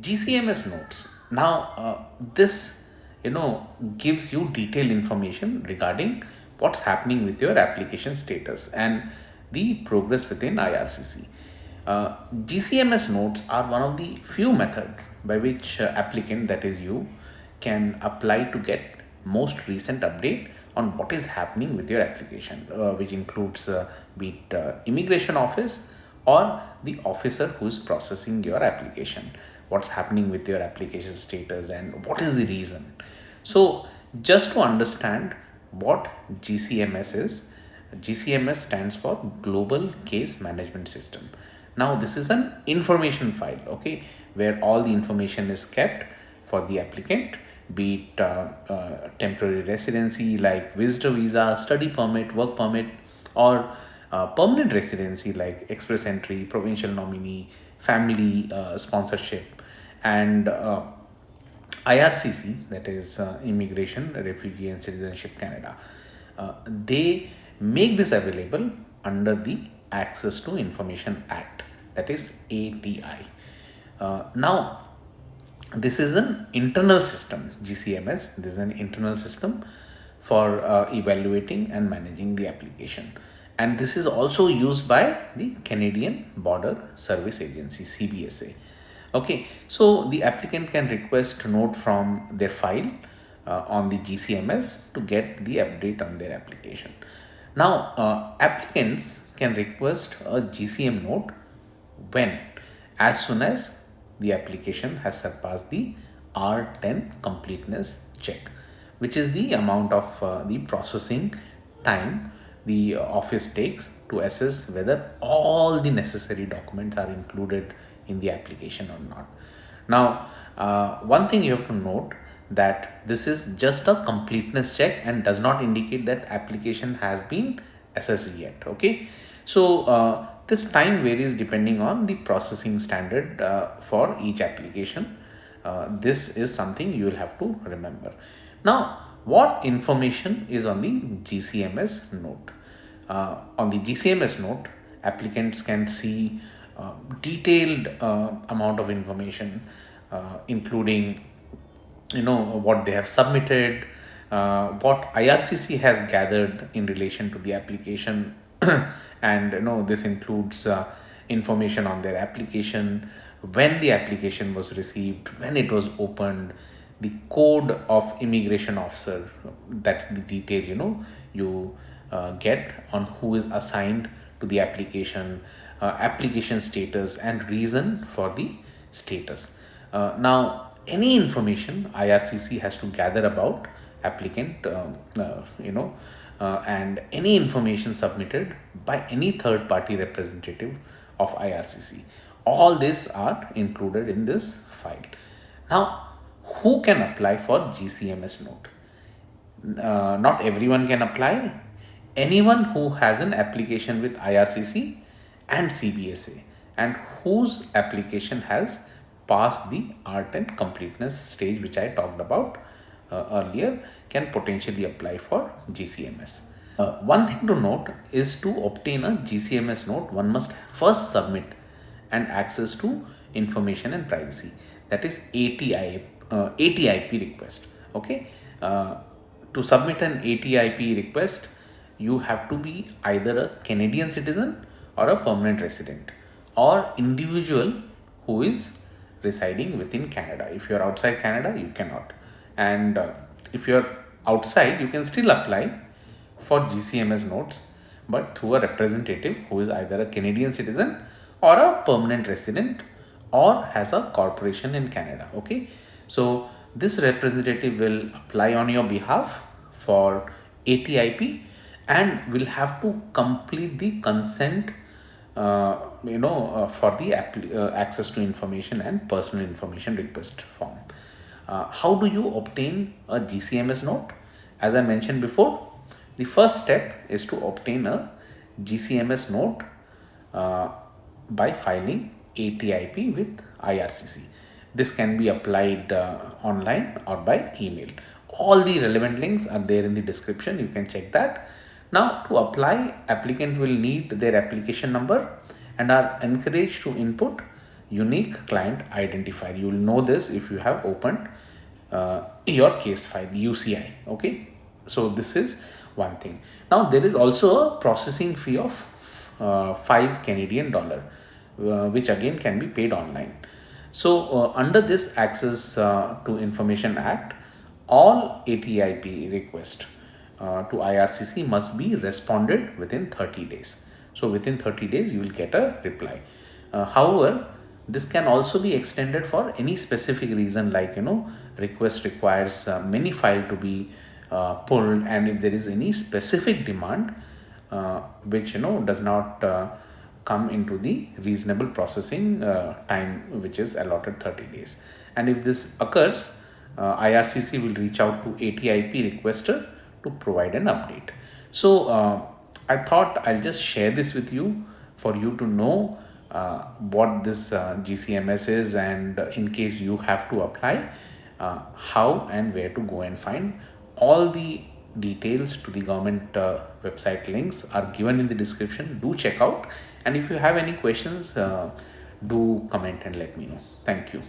GCMS notes. Now, this gives you detailed information regarding what's happening with your application status and the progress within IRCC. GCMS notes are one of the few methods by which applicant, that is you, can apply to get most recent update on what is happening with your application, which includes be it immigration office or the officer who is processing your application, what's happening with your application status and what is the reason. So just to understand what GCMS is, GCMS stands for Global Case Management System. Now this is an information file, okay, where all the information is kept for the applicant, be it temporary residency like visitor visa, study permit, work permit, or permanent residency like express entry, provincial nominee, family sponsorship, and IRCC, that is Immigration, Refugee and Citizenship Canada. They make this available under the Access to Information Act, that is ATI. Now, this is an internal system, GCMS. This is an internal system for evaluating and managing the application. And this is also used by the Canadian Border Service Agency, CBSA. Okay, so the applicant can request note from their file on the GCMS to get the update on their application. Now, applicants can request a GCM note when, as soon as the application has surpassed the R10 completeness check, which is the amount of the processing time the office takes to assess whether all the necessary documents are included in the application or not. Now, one thing you have to note that this is just a completeness check and does not indicate that application has been assessed yet. Okay, so this time varies depending on the processing standard for each application. This is something you will have to remember. Now, what information is on the GCMS note? On the GCMS note, applicants can see detailed amount of information, including what they have submitted, what IRCC has gathered in relation to the application, and this includes information on their application, when the application was received, when it was opened, the code of immigration officer. That's the detail you get on who is assigned to the application, application status and reason for the status. Now, any information IRCC has to gather about applicant, and any information submitted by any third party representative of IRCC. All these are included in this file. Now, who can apply for GCMS note? Not everyone can apply. Anyone who has an application with IRCC and CBSA and whose application has passed the R10 completeness stage, which I talked about earlier, can potentially apply for GCMS. One thing to note is to obtain a GCMS note, one must first submit an access to information and privacy, that is ATIP request. Okay, to submit an ATIP request, you have to be either a Canadian citizen or a permanent resident or individual who is residing within Canada. If you're outside Canada, you cannot. And if you're outside, you can still apply for GCMS notes, but through a representative who is either a Canadian citizen or a permanent resident or has a corporation in Canada. Okay, so this representative will apply on your behalf for ATIP and will have to complete the consent for the access to information and personal information request form. How do you obtain a GCMS note? As I mentioned before, the first step is to obtain a GCMS note by filing ATIP with IRCC. This can be applied online or by email. All the relevant links are there in the description. You can check that. Now, to apply, applicant will need their application number and are encouraged to input unique client identifier. You will know this if you have opened your case file, UCI. Okay, so this is one thing. Now there is also a processing fee of 5 Canadian dollar, which again can be paid online. So under this Access to Information Act, all ATIP request to IRCC must be responded within 30 days. So within 30 days you will get a reply. However, this can also be extended for any specific reason, like request requires many file to be pulled, and if there is any specific demand which does not come into the reasonable processing time, which is allotted 30 days. And if this occurs, IRCC will reach out to ATIP requester to provide an update. So I thought I'll just share this with you for you to know what this GCMS is, and in case you have to apply, how and where to go and find. All the details to the government website links are given in the description. Do check out, and if you have any questions, do comment and let me know. Thank you.